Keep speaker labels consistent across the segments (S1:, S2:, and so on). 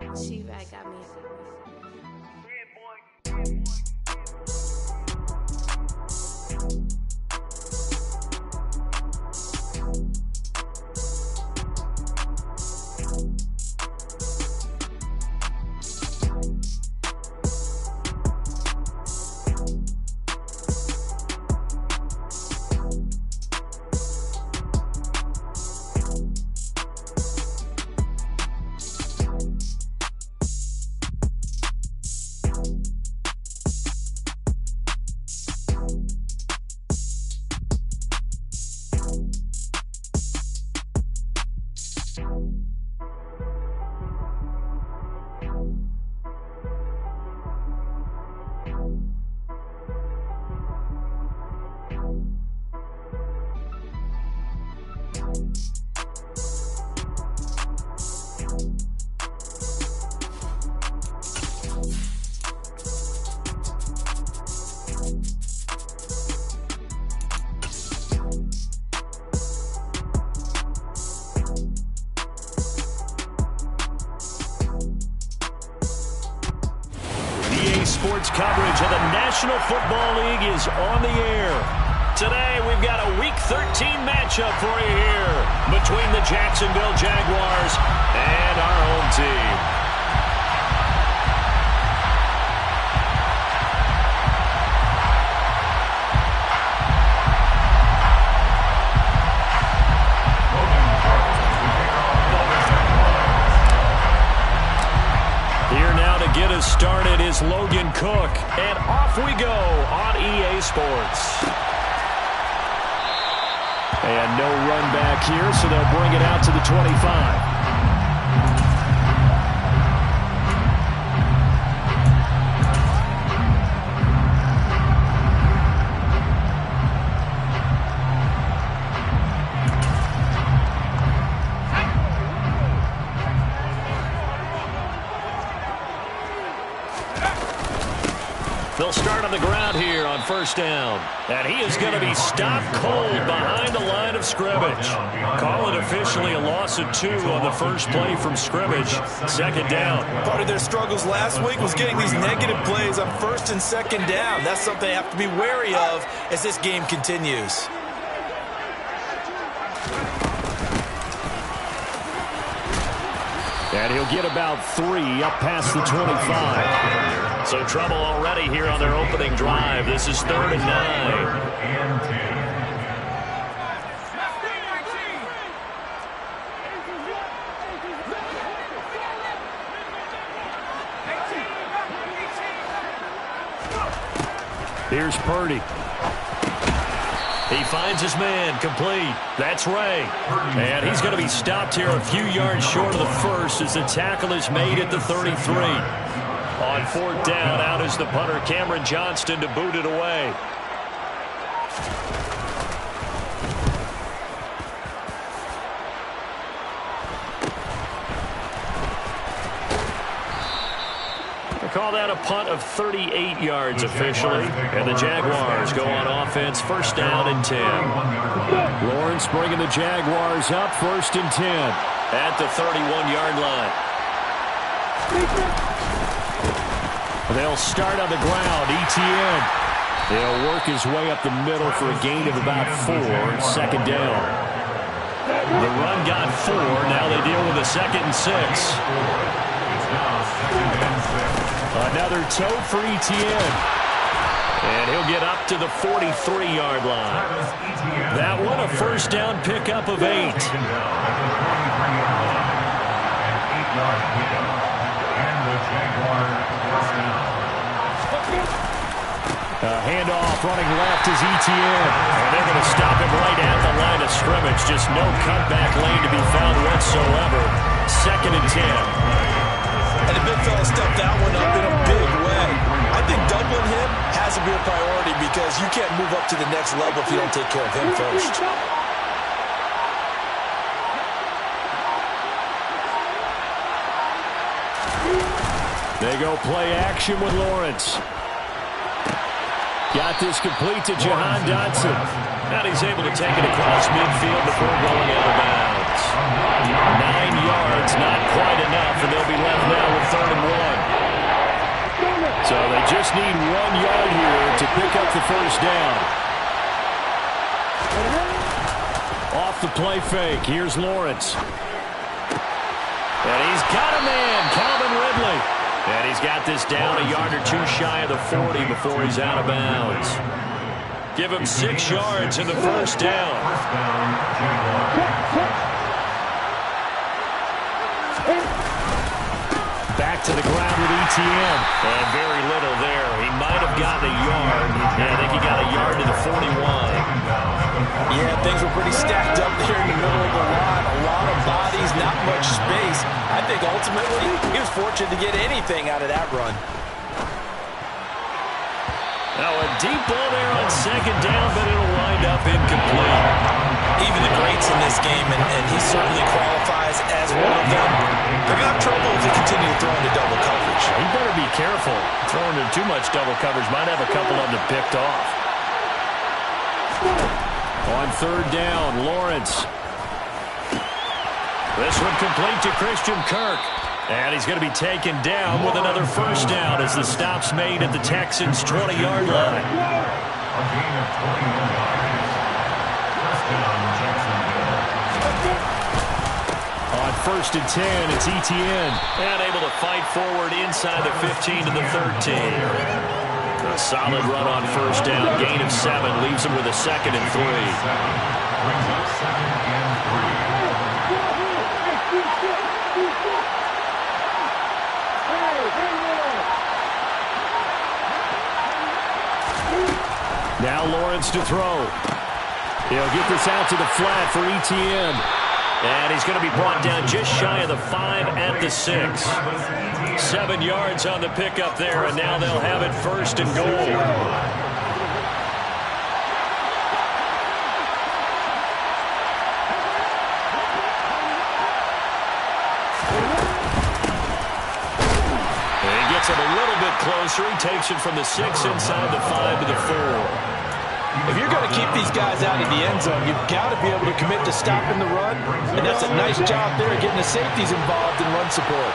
S1: She right got me.
S2: Sports coverage of the National Football League is on the air. Today, we've got a Week 13 matchup for you here between the Jacksonville Jaguars and our home team. Get us started is Logan Cook, and off we go on EA Sports. And no run back here, so they'll bring it out to the 25. They'll start on the ground here on first down. And he is going to be stopped cold behind the line of scrimmage. Call it officially a loss of 2 on the first play from scrimmage. Second down.
S3: Part of their struggles last week was getting these negative plays on first and second down. That's something they have to be wary of as this game continues.
S2: And he'll get about 3 up past the 25. So trouble already here on their opening drive. This is 3rd and 9. Here's Purdy. He finds his man, complete. That's Ray. And he's going to be stopped here a few yards short of the first as the tackle is made at the 33. On 4th down, out is the punter, Cameron Johnston, to boot it away. Call that a punt of 38 yards officially. And the Jaguars go on offense, first down and 10. Lawrence bringing the Jaguars up, 1st and 10 at the 31-yard line. They'll start on the ground. Etienne. He'll work his way up the middle for a gain of about 4. Second down. The run got 4. Now they deal with a 2nd and 6. Another toe for Etienne. And he'll get up to the 43-yard line. That one a first down pickup of 8. Handoff running left is Etienne. And they're going to stop him right at the line of scrimmage. Just no cutback lane to be found whatsoever. 2nd and 10.
S3: And the big fella stepped that one up in a big way. I think doubling him has to be a priority because you can't move up to the next level if you don't take care of him first.
S2: They go play action with Lawrence. Got this complete to Jahan Dotson. And he's able to take it across midfield before going out of bounds. 9 yards, not quite enough, and they'll be left now just need 1 yard here to pick up the first down. Off the play fake. Here's Lawrence. And he's got a man, Calvin Ridley. And he's got this down a yard or 2 shy of the 40 before he's out of bounds. Give him 6 yards in the first down. Back to the ground with ETN. And very little there. He might have gotten a yard. And I think he got a yard to the 41.
S3: Yeah, things were pretty stacked up there in the middle of the line. A lot of bodies, not much space. I think ultimately he was fortunate to get anything out of that run.
S2: Now a deep ball there on second down, but it'll wind up incomplete.
S3: Even the greats in this game, and he certainly qualifies as one of them, they're going to have trouble if they continue to throw into double coverage.
S2: He better be careful. Throwing into too much double coverage might have a couple of them picked off. On third down, Lawrence. This one complete to Christian Kirk. And he's going to be taken down with another first down as the stop's made at the Texans' 20-yard line. On first and 10, it's ETN. And able to fight forward inside the 15 to the 13. A solid run on first down. Gain of 7 leaves him with a 2nd and 3. Now Lawrence to throw. He'll get this out to the flat for ETN. And he's going to be brought down just shy of the 5 at the 6. 7 yards on the pickup there, and now they'll have it first and goal. And he gets it a little bit closer. He takes it from the 6 inside the 5 to the 4.
S3: If you're going to keep these guys out of the end zone, you've got to be able to commit to stopping the run, and that's a nice job there getting the safeties involved in run support.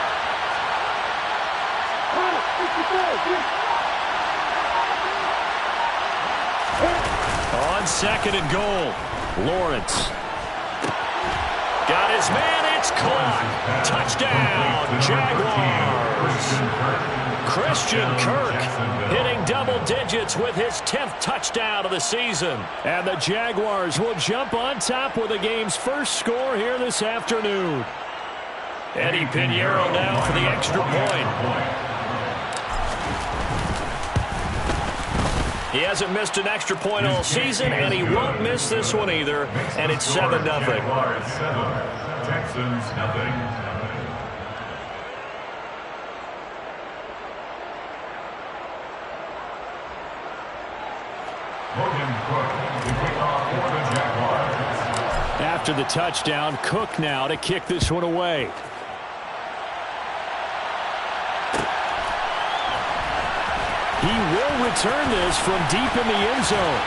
S2: On second and goal, Lawrence. Got his man, it's caught. Touchdown, Jaguars. Christian Kirk hitting double digits with his 10th touchdown of the season. And the Jaguars will jump on top with the game's first score here this afternoon. Eddie Pinheiro now for the extra point. He hasn't missed an extra point all season, and he won't miss this one either. And it's 7-0.
S1: Texans, nothing.
S2: After the touchdown, Cook now to kick this one away. He will return this from deep in the end zone.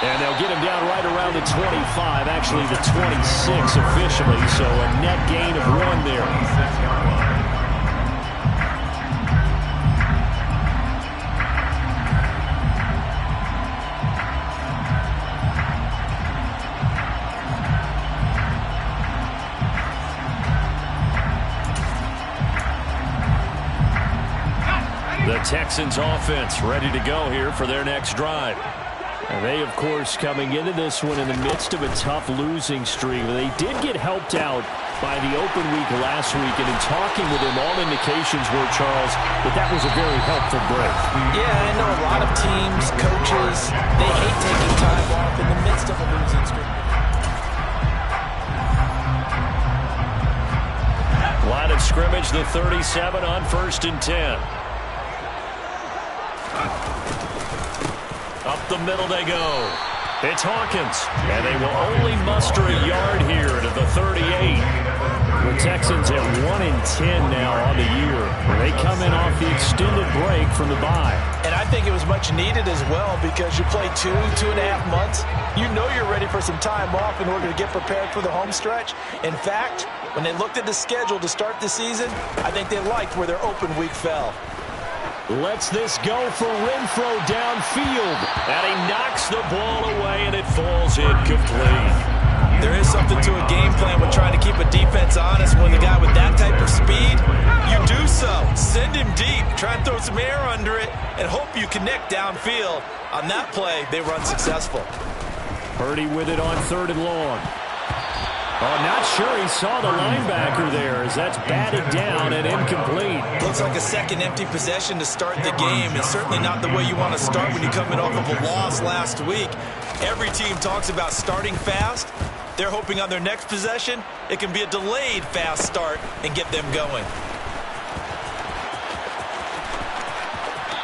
S2: And they'll get him down right around the 25, actually the 26 officially, so a net gain of 1 there. The Texans offense ready to go here for their next drive. And they, of course, coming into this one in the midst of a tough losing streak. They did get helped out by the open week last week, and in talking with him, all indications were, Charles, that was a very helpful break.
S3: Yeah, I know a lot of teams, coaches, they hate taking time off in the midst of a losing streak.
S2: Line of scrimmage, the 37 on first and 10. Up the middle they go. It's Hawkins, and they will only muster a yard here to the 38. The Texans at 1-10 now on the year. They come in off the extended break from the bye.
S3: And I think it was much needed as well because you play 2.5 months. You know you're ready for some time off in order to get prepared for the home stretch. In fact, when they looked at the schedule to start the season, I think they liked where their open week fell.
S2: Lets this go for Renfro downfield. And he knocks the ball away, and it falls incomplete.
S3: There is something to a game plan with trying to keep a defense honest when the guy with that type of speed, you do so. Send him deep, try and throw some air under it, and hope you connect downfield. On that play, they were unsuccessful.
S2: Purdy with it on 3rd and long. Oh, not sure he saw the linebacker there as that's batted down and incomplete.
S3: Looks like a second empty possession to start the game, and certainly not the way you want to start when you're coming off of a loss last week. Every team talks about starting fast. They're hoping on their next possession, it can be a delayed fast start and get them going.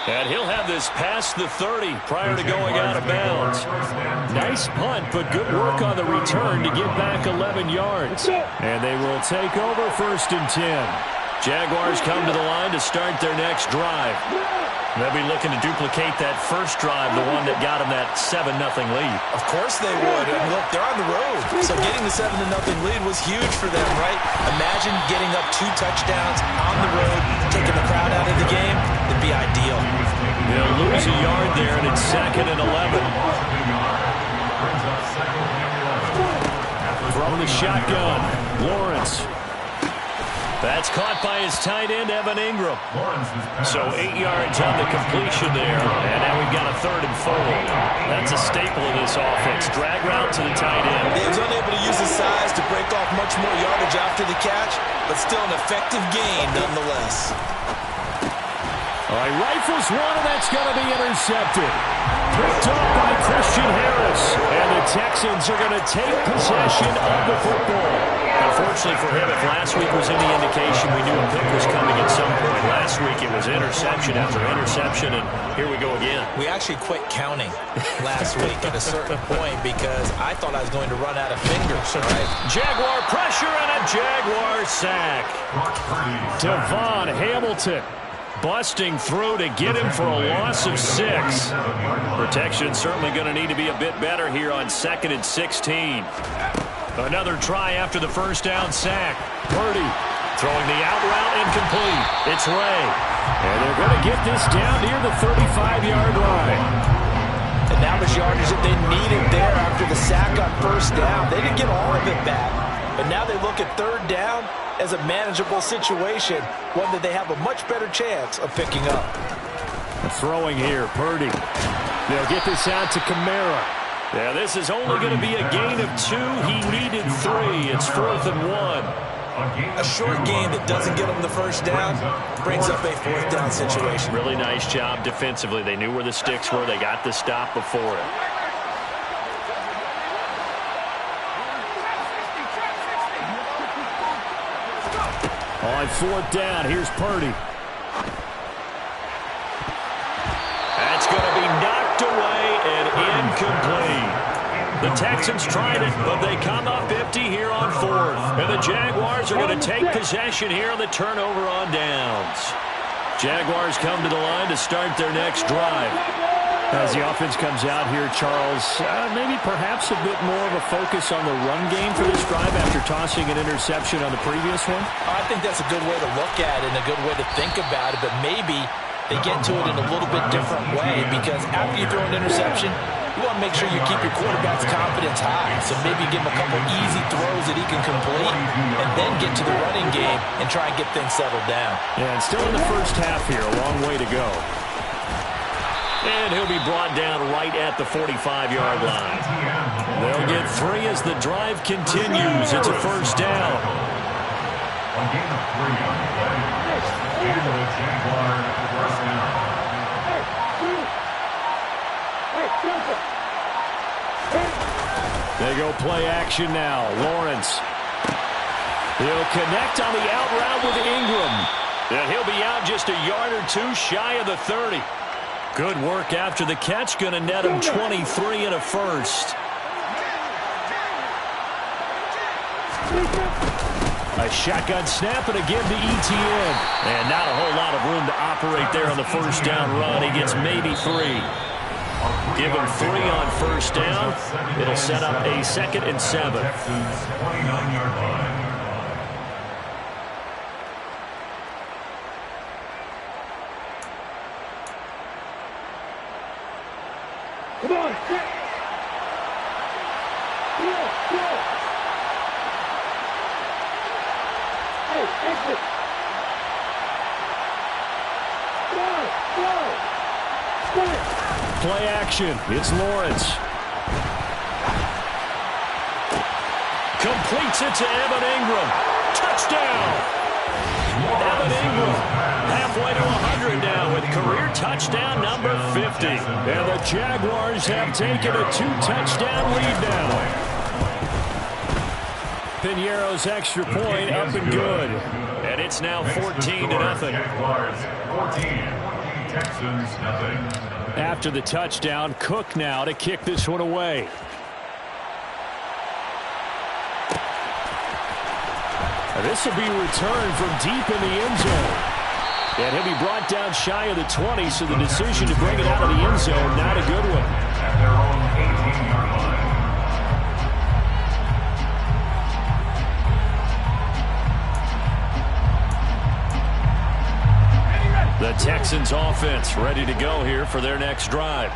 S2: And he'll have this past the 30 prior to going out of bounds. Nice punt, but good work on the return to get back 11 yards. And they will take over 1st and 10. Jaguars come to the line to start their next drive. They'll be looking to duplicate that first drive, the one that got them that 7-0 lead.
S3: Of course they would. And look, they're on the road. So getting the 7-0 lead was huge for them, right? Imagine getting up 2 touchdowns on the road, taking the crowd out of the game. It'd be ideal.
S2: They'll lose a yard there, and it's 2nd and 11. From the shotgun, Lawrence. That's caught by his tight end, Evan Ingram. So 8 yards on the completion there. And now we've got a 3rd and 4. That's a staple of this offense. Drag route to the tight end.
S3: He was unable to use his size to break off much more yardage after the catch, but still an effective gain nonetheless.
S2: All right, rifles one, and that's going to be intercepted. Picked up by Christian Harris. And the Texans are going to take possession of the football. Unfortunately for him, if last week was any indication, we knew a pick was coming at some point. Last week it was interception after interception, and here we go again.
S3: We actually quit counting last week at a certain point because I thought I was going to run out of fingers. Right?
S2: Jaguar pressure and a Jaguar sack. Devon Hamilton busting through to get him for a loss of 6. Protection certainly going to need to be a bit better here on 2nd and 16. Another try after the first down sack. Purdy throwing the out route incomplete. It's Ray. And they're going to get this down near the 35-yard line.
S3: And now there's yardage that they needed there after the sack on 1st down. They didn't get all of it back. But now they look at 3rd down as a manageable situation, one that they have a much better chance of picking up.
S2: Throwing here, Purdy. They'll get this out to Kamara. Yeah, this is only going to be a gain of 2. He needed 3. It's 4th and 1.
S3: A short gain that doesn't get them the first down brings up a 4th down situation.
S2: Really nice job defensively. They knew where the sticks were. They got the stop before it. On 4th down, here's Purdy. That's going to be knocked away and incomplete. The Texans tried it, but they come up empty here on 4th. And the Jaguars are going to take possession here on the turnover on downs. Jaguars come to the line to start their next drive. As the offense comes out here, Charles, maybe perhaps a bit more of a focus on the run game for this drive after tossing an interception on the previous one?
S3: I think that's a good way to look at it and a good way to think about it, but maybe they get to it in a little bit different way because after you throw an interception, you want to make sure you keep your quarterback's confidence high. So maybe give him a couple easy throws that he can complete and then get to the running game and try and get things settled down.
S2: Yeah, and still in the first half here, a long way to go. And he'll be brought down right at the 45-yard line. They'll get 3 as the drive continues. It's a first down. They go play action now. Lawrence. He'll connect on the out route with Ingram. And he'll be out just a yard or 2 shy of the 30. Good work after the catch. Going to net him 23 and a first. A shotgun snap and again to ETN. And not a whole lot of room to operate there on the first down run. He gets maybe 3. Give him 3 on first down. It'll set up a 2nd and 7. Play action. It's Lawrence. Completes it to Evan Ingram. Touchdown! Evan Ingram halfway to 100 now with career touchdown number 50. And the Jaguars have taken a 2-touchdown lead now. Piñeiro's extra point up and good. And it's now 14-0.
S1: Texans, nothing.
S2: After the touchdown, Cook now to kick this one away. This will be returned from deep in the end zone. And he'll be brought down shy of the 20, so the decision to bring it out of the end zone, not a good one.
S1: At their own 18-yard line.
S2: The Texans offense ready to go here for their next drive.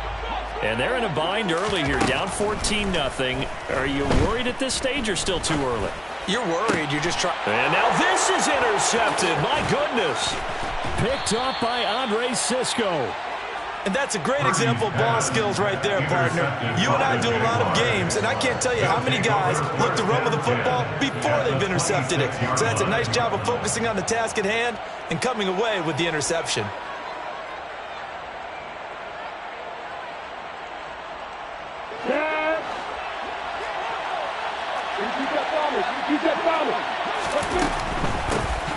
S2: And they're in a bind early here, down 14-0. Are you worried at this stage or still too early?
S3: You're worried. You're just trying.
S2: And now this is intercepted. My goodness. Picked up by Andre Cisco.
S4: And that's a great example of ball skills right there, partner. You and I do a lot of games, and I can't tell you how many guys look to run with the football before they've intercepted it. So that's a nice job of focusing on the task at hand and coming away with the interception.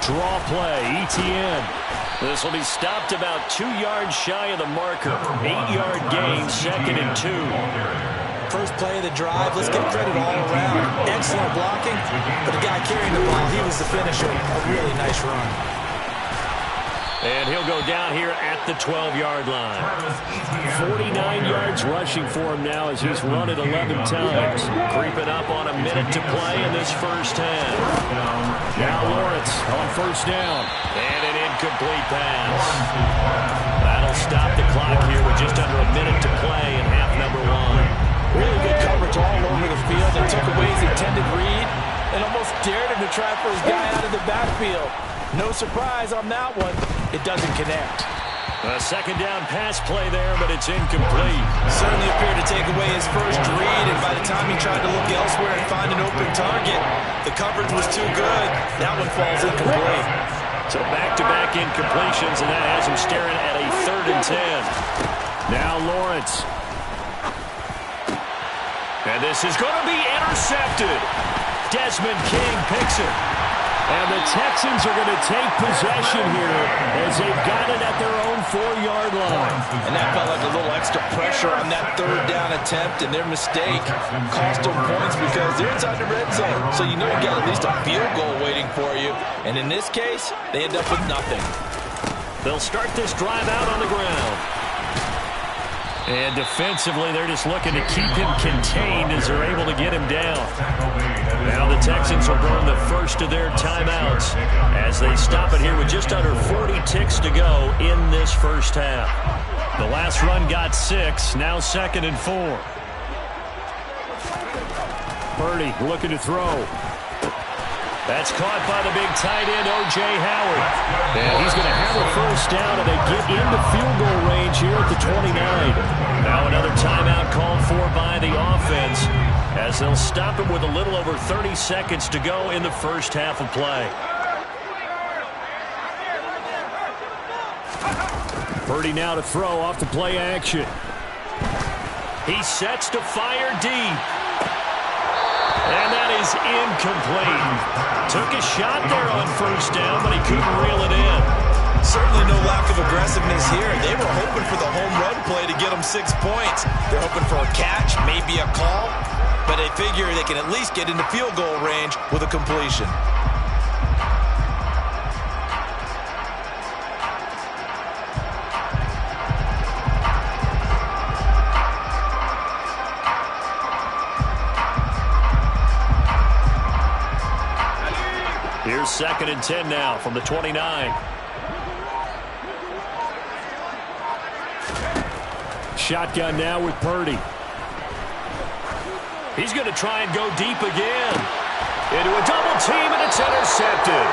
S2: Draw play, ETN. This will be stopped about 2 yards shy of the marker. 8-yard gain, 2nd and 2.
S4: First play of the drive, let's give credit all around. Excellent blocking, but the guy carrying the ball, he was the finisher. A really nice run.
S2: And he'll go down here at the 12-yard line. 49 yards rushing for him now as he's run it 11 times. Creeping up on a minute to play in this first half. Now Lawrence on first down. And an incomplete pass. That'll stop the clock here with just under a minute to play in half number 1.
S3: Really good coverage all over the field. They took away his intended read and almost dared him to try for his guy out of the backfield. No surprise on that one. It doesn't connect.
S2: A second down pass play there, but it's incomplete.
S4: Certainly appeared to take away his first read, and by the time he tried to look elsewhere and find an open target, the coverage was too good. That one falls incomplete.
S2: So back-to-back incompletions, and that has him staring at a 3rd and 10. Now Lawrence. And this is going to be intercepted. Desmond King picks it. And the Texans are going to take possession here as they've got it at their own 4-yard line.
S4: And that felt like a little extra pressure on that 3rd down attempt, and their mistake cost them points because they're inside the red zone. So you know you got at least a field goal waiting for you. And in this case, they end up with nothing.
S2: They'll start this drive out on the ground. And defensively, they're just looking to keep him contained as they're able to get him down. Now the Texans will burn the first of their timeouts as they stop it here with just under 40 ticks to go in this first half. The last run got 6, now 2nd and 4. Purdy looking to throw. That's caught by the big tight end, O.J. Howard. And he's going to have a first down, and they get into field goal range here at the 29. Now another timeout called for by the offense as they'll stop it with a little over 30 seconds to go in the first half of play. Purdy now to throw off the play action. He sets to fire deep. And that is incomplete. Took a shot there on first down, but he couldn't reel it in.
S4: Certainly no lack of aggressiveness here. They were hoping for the home run play to get them 6 points. They're hoping for a catch, maybe a call, but they figure they can at least get into field goal range with a completion.
S2: Here's 2nd and 10 now from the 29. shotgun now with Purdy. He's going to try and go deep again. Into a double team, and it's intercepted.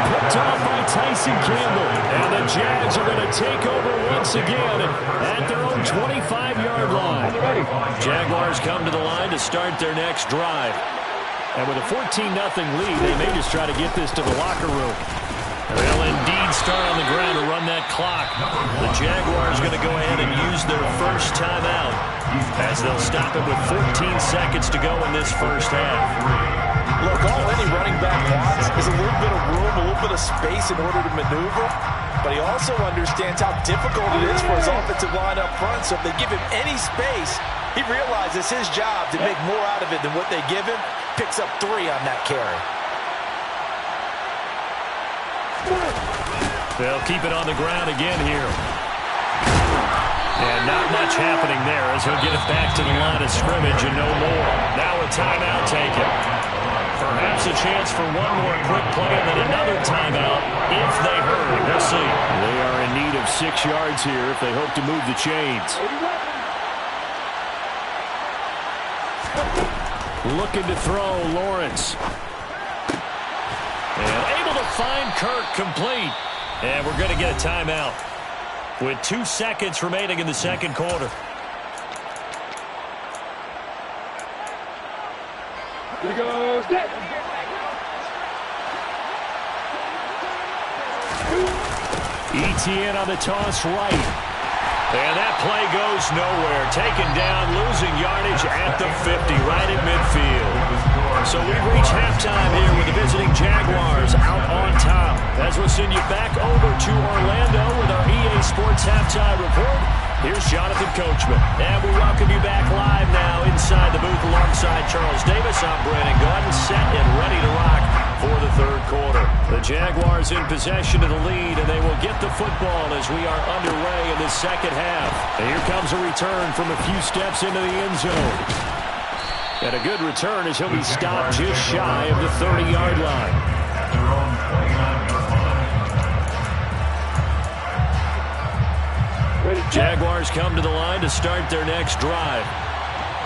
S2: Picked off by Tyson Campbell. And the Jags are going to take over once again at their own 25-yard line. Jaguars come to the line to start their next drive. And with a 14-0 lead, they may just try to get this to the locker room. They'll indeed start on the ground to run that clock. The Jaguars are going to go ahead and use their first timeout as they'll stop it with 14 seconds to go in this first half.
S3: Look, all any running back wants is a little bit of room, a little bit of space in order to maneuver. But he also understands how difficult it is for his offensive line up front. So if they give him any space, he realizes his job to make more out of it than what they give him. Picks up 3 on that carry.
S2: They'll keep it on the ground again here. And not much happening there as he'll get it back to the line of scrimmage and no more. Now a timeout taken. Perhaps a chance for one more quick play and then another timeout if they hurry. We'll see. They are in need of 6 yards here if they hope to move the chains. Looking to throw, Lawrence. And able to find Kirk complete. And we're going to get a timeout with 2 seconds remaining in the second quarter.
S5: Here goes that.
S2: ETN on the toss right. And that play goes nowhere. Taken down, losing yardage at the 50, right at midfield. So we've reached halftime here with the visiting Jaguars out on top. As we'll send you back over to Orlando with our EA Sports Halftime Report. Here's Jonathan Coachman. And we welcome you back live now inside the booth alongside Charles Davis. I'm Brandon Gordon, set and ready to rock for the third quarter. The Jaguars in possession of the lead, and they will get the football as we are underway in the second half. And here comes a return from a few steps into the end zone. And a good return as he'll be stopped just shy of the 30-yard line.
S1: At their own 29-yard line.
S2: Jaguars come to the line to start their next drive.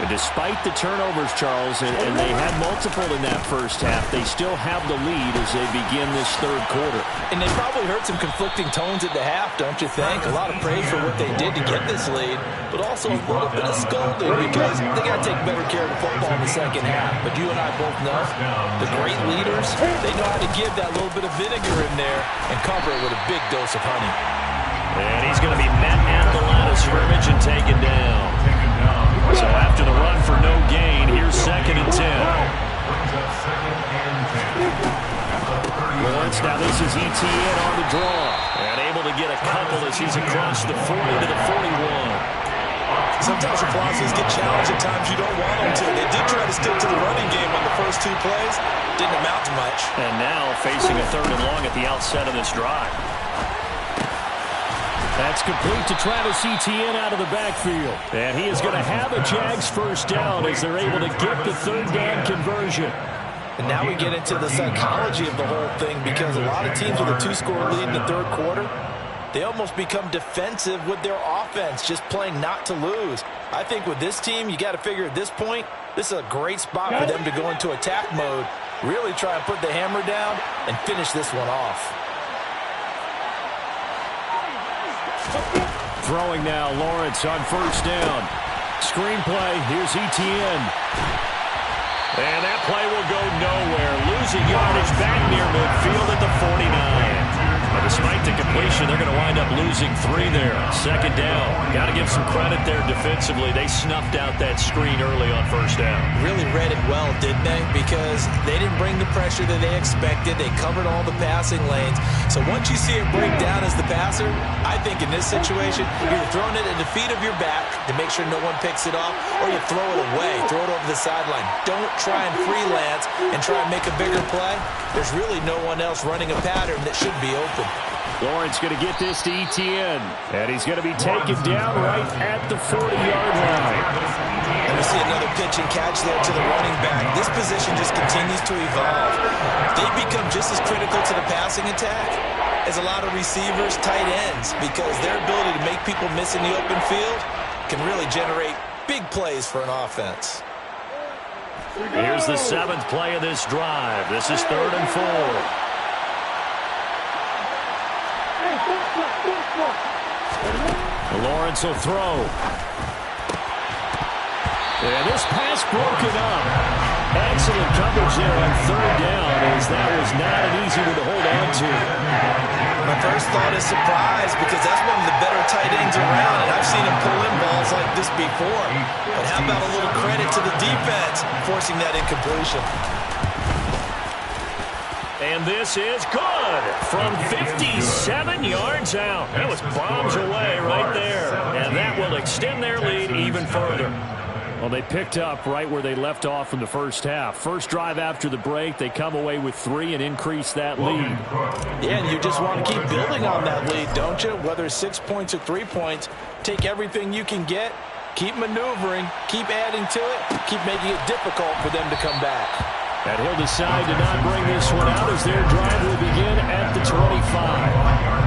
S2: And despite the turnovers, Charles, and they had multiple in that first half, they still have the lead as they begin this third quarter.
S3: And they probably heard some conflicting tones at the half, don't you think? A lot of praise for what they did to get this lead, but also a little bit of scolding because they got to take better care of the football in the second half. But you and I both know the great leaders, they know how to give that little bit of vinegar in there and cover it with a big dose of honey.
S2: And he's going to be met at the line of scrimmage and taken down. So after the run for no gain, here's 2nd and 10. Lawrence, now this is ETN on the draw. And able to get a couple as he's across the 40 to the 41.
S4: Sometimes your philosophies get challenged at times you don't want them to. They did try to stick to the running game on the first 2 plays. Didn't amount to much.
S2: And now facing a 3rd and long at the outset of this drive. That's complete to Travis Etienne out of the backfield. And he is going to have a Jags first down as they're able to get the 3rd down conversion.
S3: And now we get into the psychology of the whole thing because a lot of teams with a 2-score lead in the third quarter, they almost become defensive with their offense, just playing not to lose. I think with this team, you got to figure at this point, this is a great spot for them to go into attack mode, really try and put the hammer down and finish this one off.
S2: Throwing now, Lawrence on first down. Screenplay, here's Etienne. And that play will go nowhere. Losing yardage back near midfield at the 49. But despite the completion, they're going to wind up losing 3 there. 2nd down. Got to give some credit there defensively. They snuffed out that screen early on first down.
S3: Really read it well, didn't they? Because they didn't bring the pressure that they expected. They covered all the passing lanes. So once you see it break down as the passer, I think in this situation, you're throwing it at the feet of your back to make sure no one picks it off, or you throw it away, throw it over the sideline. Don't try and freelance and try and make a bigger play. There's really no one else running a pattern that should be open.
S2: Lawrence going to get this to Etienne. And he's going to be taken down right at the 40-yard line.
S3: And we see another pitch and catch there to the running back. This position just continues to evolve. They become just as critical to the passing attack as a lot of receivers, tight ends, because their ability to make people miss in the open field,
S4: can really generate big plays for an offense.
S2: Here's the 7th play of this drive. This is 3rd and 4. Lawrence will throw. And this pass broken up. Excellent coverage there on 3rd down, as that was not an easy one to hold on to.
S4: My first thought is surprise, because that's one of the better tight ends around, and I've seen him pull in balls like this before. But how about a little credit to the defense forcing that incompletion?
S2: And this is good from 57 yards out. That was bombs away right there. And that will extend their lead even further. Well, they picked up right where they left off in the first half. First drive after the break, they come away with 3 and increase that lead.
S3: Yeah, and you just want to keep building on that lead, don't you? Whether it's 6 points or 3 points, take everything you can get, keep maneuvering, keep adding to it, keep making it difficult for them to come back.
S2: And he'll decide to not bring this one out as their drive will begin at the 25.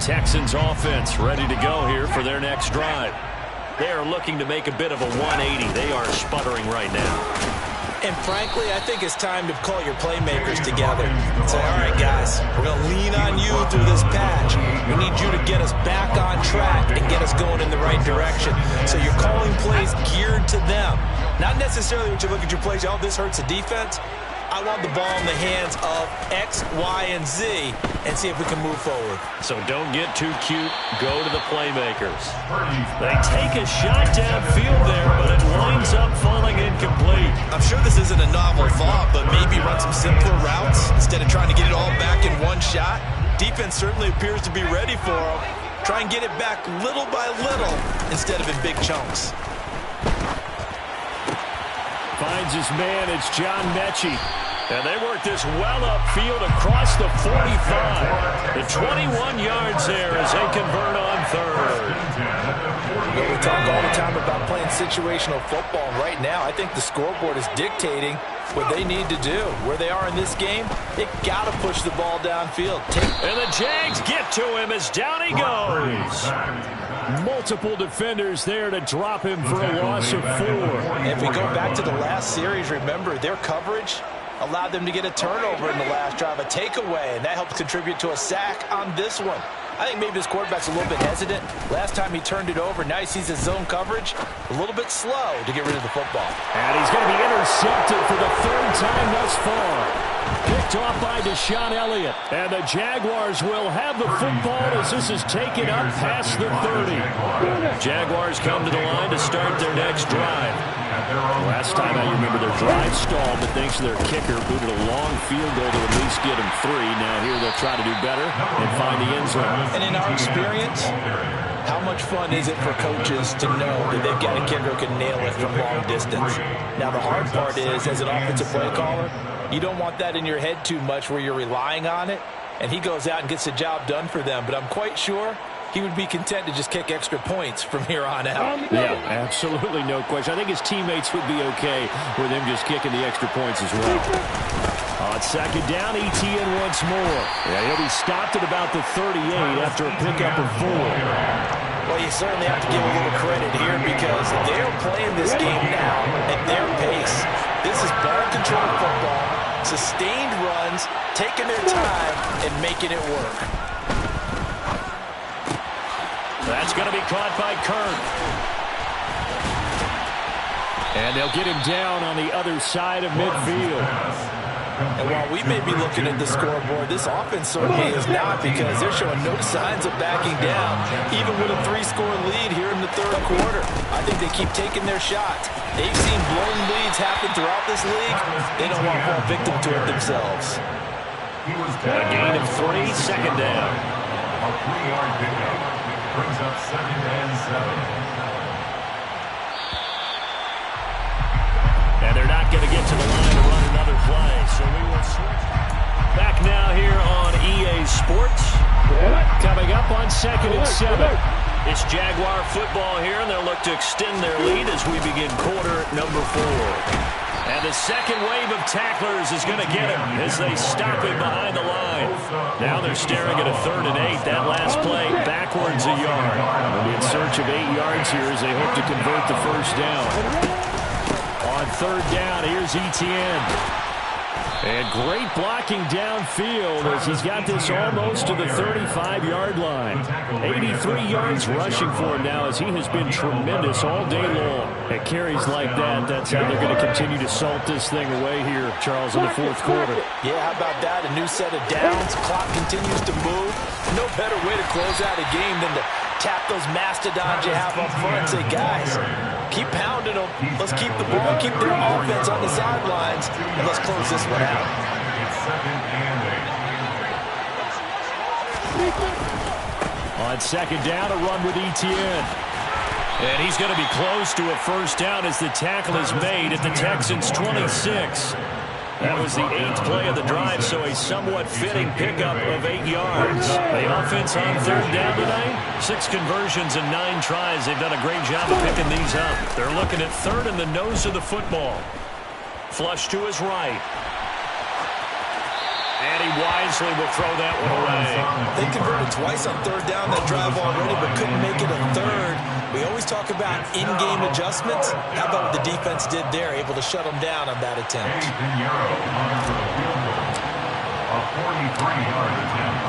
S2: Texans offense ready to go here for their next drive. They are looking to make a bit of a 180. They are sputtering right now.
S4: And frankly, I think it's time to call your playmakers together. Say, all right, guys, we're going to lean on you through this patch. We need you to get us back on track and get us going in the right direction. So you're calling plays geared to them. Not necessarily when you look at your plays, oh, this hurts the defense. I want the ball in the hands of X, Y, and Z and see if we can move forward.
S2: So don't get too cute. Go to the playmakers. They take a shot downfield there, but it winds up falling incomplete.
S4: I'm sure this isn't a novel thought, but maybe run some simpler routes instead of trying to get it all back in one shot. Defense certainly appears to be ready for them. Try and get it back little by little instead of in big chunks.
S2: Finds his man. It's John Mechie. And they work this well upfield across the 45. The 21 yards there as they convert on 3rd.
S3: Well, we talk all the time about playing situational football. Right now, I think the scoreboard is dictating what they need to do. Where they are in this game, they got to push the ball downfield.
S2: And the Jags get to him as down he goes. Multiple defenders there to drop him for a loss of 4.
S3: If we go back to the last series, remember, their coverage allowed them to get a turnover in the last drive, a takeaway, and that helped contribute to a sack on this one. I think maybe this quarterback's a little bit hesitant. Last time he turned it over, now he sees his zone coverage a little bit slow to get rid of the football.
S2: And he's going to be intercepted for the 3rd time thus far. Picked off by Deshaun Elliott. And the Jaguars will have the football as this is taken up past the 30. Jaguars come to the line to start their next drive. Last time I remember their drive stalled, but thanks to their kicker, booted a long field goal to at least get them 3. Now here they'll try to do better and find the end zone.
S3: And in our experience, how much fun is it for coaches to know that they've got a kicker who can nail it from long distance? Now the hard part is, as an offensive play caller, you don't want that in your head too much where you're relying on it, and he goes out and gets the job done for them. But I'm quite sure he would be content to just kick extra points from here on out.
S2: Yeah, absolutely no question. I think his teammates would be okay with him just kicking the extra points as well. On second down, ETN once more. Yeah, he'll be stopped at about the 38 after a pickup of 4.
S3: Well, you certainly have to give a little credit here because they're playing this game now at their pace. This is ball control football, sustained runs, taking their time, and making it work.
S2: That's going to be caught by Kirk. And they'll get him down on the other side of midfield.
S3: And while we may be looking at the scoreboard, this offense certainly is not, because they're showing no signs of backing down, even with a 3-score lead here in the third quarter. I think they keep taking their shots. They've seen blown leads happen throughout this league. They don't want to fall victim to it themselves.
S2: A gain of 3, second down.
S1: A 3-yard pickup brings up 2nd and 7.
S2: And they're not going to get to the line to run another play, so we will switch. Back now here on EA Sports. Coming up on 2nd and 7. It's Jaguar football here, and they'll look to extend their lead as we begin quarter number 4. And the second wave of tacklers is going to get him as they stop him behind the line. Now they're staring at a 3rd and 8. That last play backwards a yard. They'll be in search of 8 yards here as they hope to convert the first down. On 3rd down, here's ETN. And great blocking downfield as he's got this almost to the 35-yard line. 83 yards rushing for him now as he has been tremendous all day long. At carries like that, that's how they're going to continue to salt this thing away here, Charles, in the 4th quarter.
S3: Yeah, how about that? A new set of downs. Clock continues to move. No better way to close out a game than to tap those mastodons you have up front and say, guys, keep pounding them. Let's keep the ball, keep their offense on the sidelines, and let's close this one out.
S1: It's 2nd and 8.
S2: On 2nd down, a run with ETN. And he's going to be close to a first down as the tackle is made at the Texans' 26. That was the 8th play of the drive, so a somewhat fitting pickup of 8 yards. The offense on 3rd down tonight, 6 conversions and 9 tries. They've done a great job of picking these up. They're looking at 3rd in the nose of the football. Flush to his right. And he wisely will throw that one away.
S3: They converted twice on 3rd down that drive already, but couldn't make it a 3rd. We always talk about in-game adjustments. How about what the defense did there, able to shut them down on that attempt?
S1: A 43-yard attempt.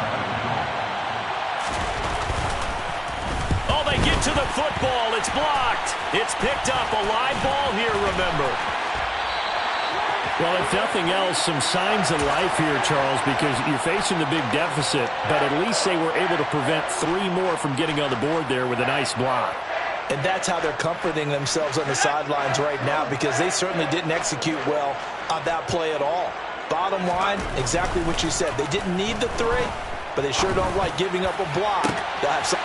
S2: Oh, they get to the football. It's blocked. It's picked up. A live ball here, remember. Well, if nothing else, some signs of life here, Charles, because you're facing the big deficit, but at least they were able to prevent 3 more from getting on the board there with a nice block.
S3: And that's how they're comforting themselves on the sidelines right now, because they certainly didn't execute well on that play at all. Bottom line, exactly what you said. They didn't need the 3, but they sure don't like giving up a block.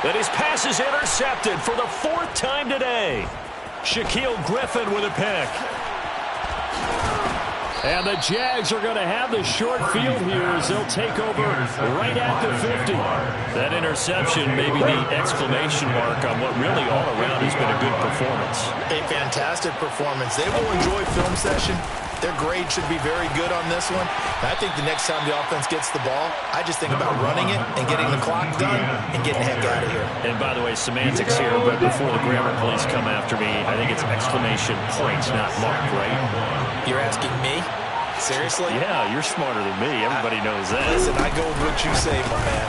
S2: And his pass is intercepted for the 4th time today. Shaquille Griffin with a pick. And the Jags are going to have the short field here as they'll take over right at the 50. That interception may be the exclamation mark on what really all around has been a good performance.
S6: A fantastic performance. They will enjoy film session. Their grade should be very good on this one. And I think the next time the offense gets the ball, I just think about running it and getting the clock done and getting the heck out of here.
S2: And by the way, semantics here, but before the grammar police come after me, I think it's exclamation points, not mark, right?
S3: You're asking me? Seriously?
S2: Yeah, you're smarter than me. Everybody knows that.
S3: Listen, I go with what you say, my man.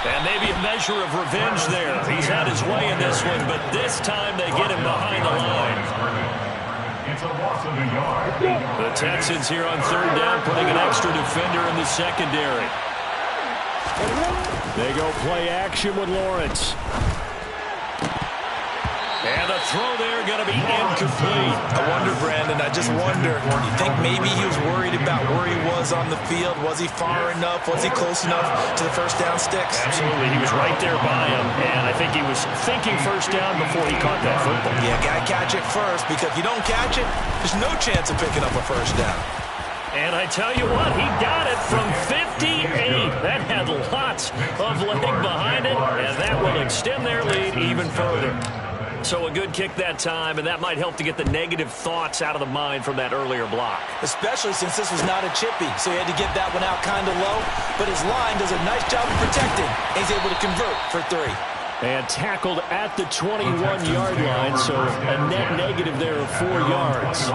S2: And maybe a measure of revenge there. He's had his way in this one, but this time they get him behind the line.
S1: It's a loss of a yard.
S2: The Texans here on 3rd down, putting an extra defender in the secondary. They go play action with Lawrence. And the throw there going to be incomplete.
S3: I wonder, Brandon, I just wonder, you think maybe he was worried about where he was on the field? Was he far enough? Was he close enough to the first down sticks?
S2: Absolutely. He was right there by him, and I think he was thinking first down before he caught that football.
S3: Yeah, got to catch it first, because if you don't catch it, there's no chance of picking up a first down.
S2: And I tell you what, he got it from 58. That had lots of leg behind it, and that will extend their lead even further. So a good kick that time, and that might help to get the negative thoughts out of the mind from that earlier block.
S3: Especially since this was not a chippy, so he had to get that one out kind of low. But his line does a nice job of protecting. He's able to convert for 3.
S2: And tackled at the 21-yard line, so a net negative there of 4 yards.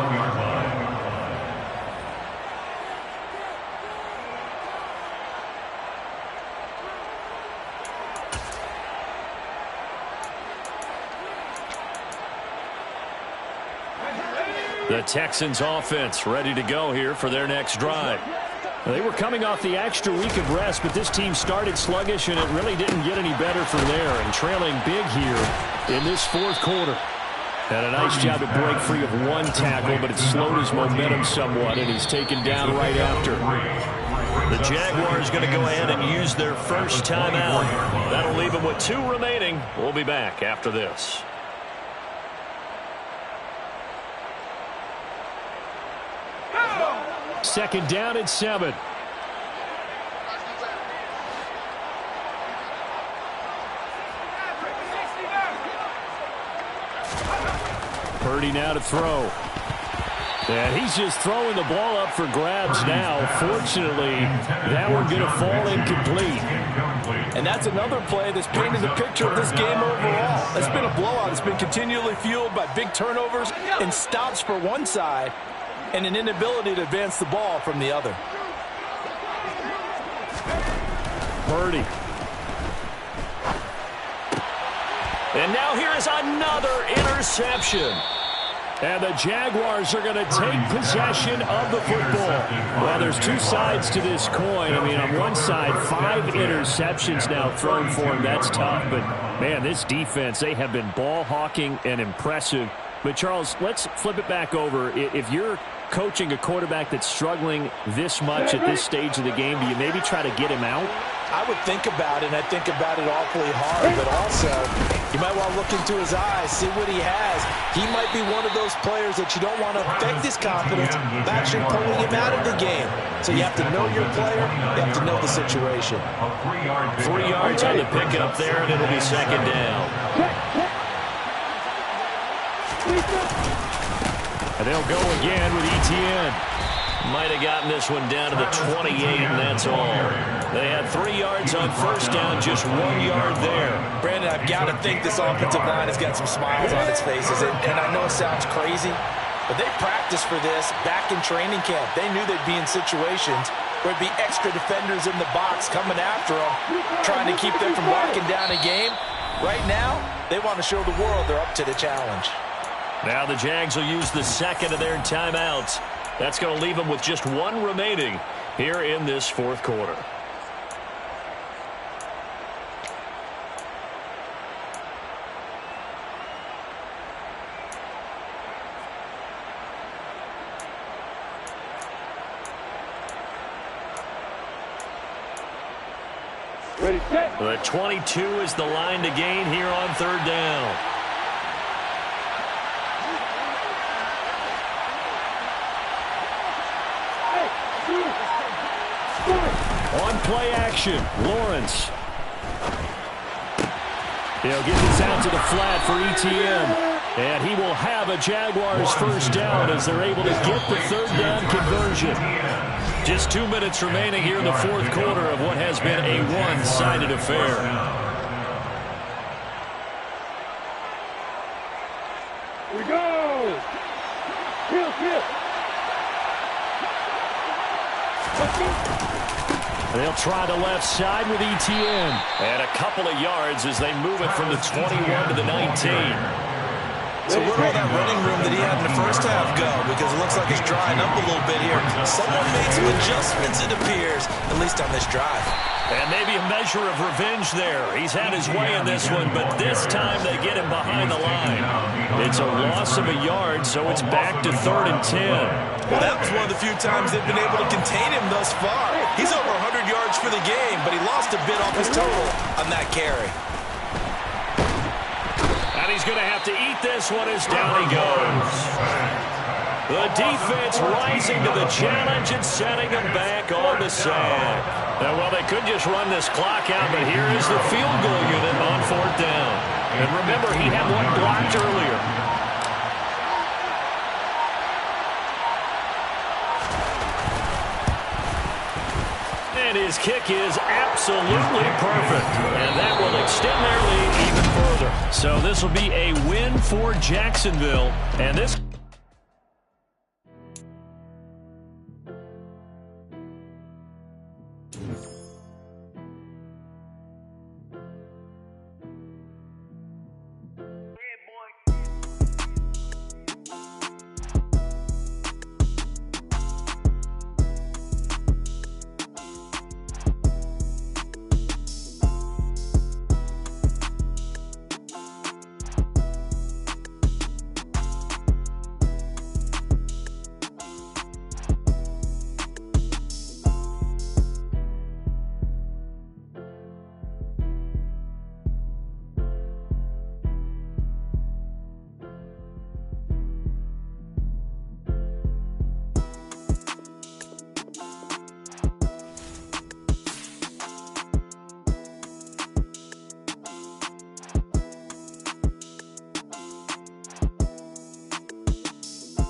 S2: The Texans offense ready to go here for their next drive. They were coming off the extra week of rest, but this team started sluggish, and it really didn't get any better from there. And trailing big here in this fourth quarter. Had a nice job to break free of 1 tackle, but it slowed his momentum somewhat, and he's taken down right after. The Jaguars going to go ahead and use their first timeout. That'll leave them with 2 remaining. We'll be back after this. Second down and 7. Purdy now to throw. And he's just throwing the ball up for grabs now. Fortunately, that one going to fall incomplete.
S3: And that's another play that's painted the picture of this game overall. It's been a blowout. It's been continually fueled by big turnovers and stops for one side, and an inability to advance the ball from the other.
S2: Purdy. And now here is another interception. And the Jaguars are going to take possession of the football. Well, there's 2 sides to this coin. I mean, on one side, 5 interceptions now thrown for him. That's tough. But, man, this defense, they have been ball hawking and impressive. But, Charles, let's flip it back over. If you're coaching a quarterback that's struggling this much at this stage of the game, do you maybe try to get him out?
S3: I would think about it, and I think about it awfully hard, but also you might want to look into his eyes, see what he has. He might be one of those players that you don't want to affect his confidence by actually pulling him out of the game. So you have to know your player, you have to know the situation.
S2: 3 yards on the pickup there, and it'll be second down. And they'll go again with ETN. Might have gotten this one down to the 28, and that's all. They had 3 yards on first down, just 1 yard there.
S3: Brandon, I've got to think this offensive line has got some smiles on its faces. And I know it sounds crazy, but they practiced for this back in training camp. They knew they'd be in situations where there'd be extra defenders in the box coming after them, trying to keep them from locking down a game. Right now, they want to show the world they're up to the challenge.
S2: Now the Jags will use the second of their timeouts. That's going to leave them with just 1 remaining here in this fourth quarter.
S5: Ready, set.
S2: The 22 is the line to gain here on third down. On play action, Lawrence. He'll get this out to the flat for ETN. And he will have a Jaguars first down as they're able to get the third down conversion. Just 2 minutes remaining here in the fourth quarter of what has been a one-sided affair.
S5: Here we go. Kill.
S2: They'll try the left side with ETN. And a couple of yards as they move it from the 21 to the 19.
S3: So where did all that running room that he had in the first half go? Because it looks like it's drying up a little bit here. Someone made some adjustments, it appears, at least on this drive.
S2: And maybe a measure of revenge there. He's had his way in this one, but this time they get him behind the line. It's a loss of a yard, so it's back to 3rd and 10.
S3: Well, that was one of the few times they've been able to contain him thus far. He's over 100 yards for the game, but he lost a bit off his total on that carry.
S2: And he's going to have to eat this one as down he goes. The defense rising to the challenge and setting them back on the sack. Now, well, they could just run this clock out, but here is the field goal unit on 4th down. And remember, he had one blocked earlier. And his kick is absolutely perfect. And that will extend their lead even further. So this will be a win for Jacksonville. And this...